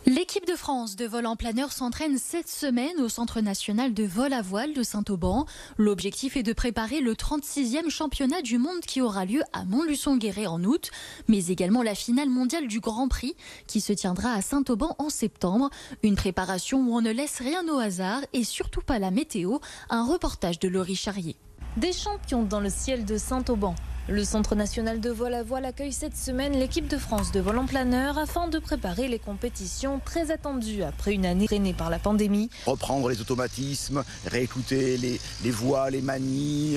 L'équipe de France de vol en planeur s'entraîne cette semaine au Centre national de vol à voile de Saint-Auban. L'objectif est de préparer le 36e championnat du monde qui aura lieu à Montluçon-Guéret en août, mais également la finale mondiale du Grand Prix qui se tiendra à Saint-Auban en septembre. Une préparation où on ne laisse rien au hasard et surtout pas la météo. Un reportage de Laurie Charrier. Des champions dans le ciel de Saint-Auban. Le Centre national de vol à voile accueille cette semaine l'équipe de France de vol en planeur afin de préparer les compétitions très attendues après une année freinée par la pandémie. Reprendre les automatismes, réécouter les voies, les manies,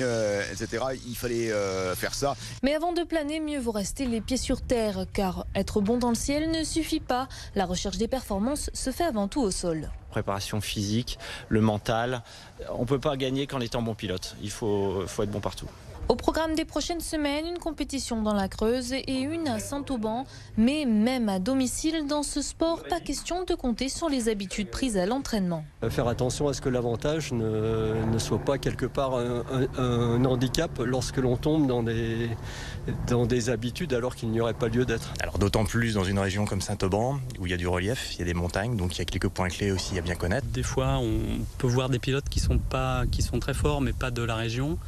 etc. Il fallait faire ça. Mais avant de planer, mieux vaut rester les pieds sur terre, car être bon dans le ciel ne suffit pas. La recherche des performances se fait avant tout au sol. Préparation physique, le mental. On ne peut pas gagner qu'en étant bon pilote. Il faut être bon partout. Au programme des prochaines semaines, une compétition dans la Creuse et une à Saint-Auban. Mais même à domicile, dans ce sport, pas question de compter sur les habitudes prises à l'entraînement. Faire attention à ce que l'avantage ne soit pas quelque part un handicap lorsque l'on tombe dans des habitudes alors qu'il n'y aurait pas lieu d'être. Alors d'autant plus dans une région comme Saint-Auban où il y a du relief, il y a des montagnes, donc il y a quelques points clés aussi à bien connaître. Des fois, on peut voir des pilotes qui sont très forts, mais pas de la région,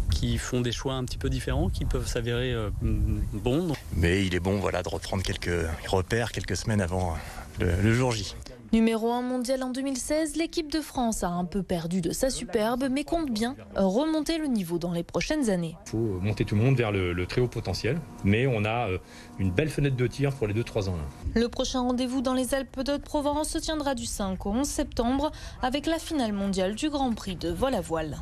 qui font des choix un petit peu différents, qui peuvent s'avérer bons. Mais il est bon de reprendre quelques repères quelques semaines avant le jour J. Numéro 1 mondial en 2016, l'équipe de France a un peu perdu de sa superbe, mais compte bien remonter le niveau dans les prochaines années. Il faut monter tout le monde vers le très haut potentiel, mais on a une belle fenêtre de tir pour les 2-3 ans. Le prochain rendez-vous dans les Alpes d'Haute-Provence se tiendra du 5 au 11 septembre avec la finale mondiale du Grand Prix de vol à voile.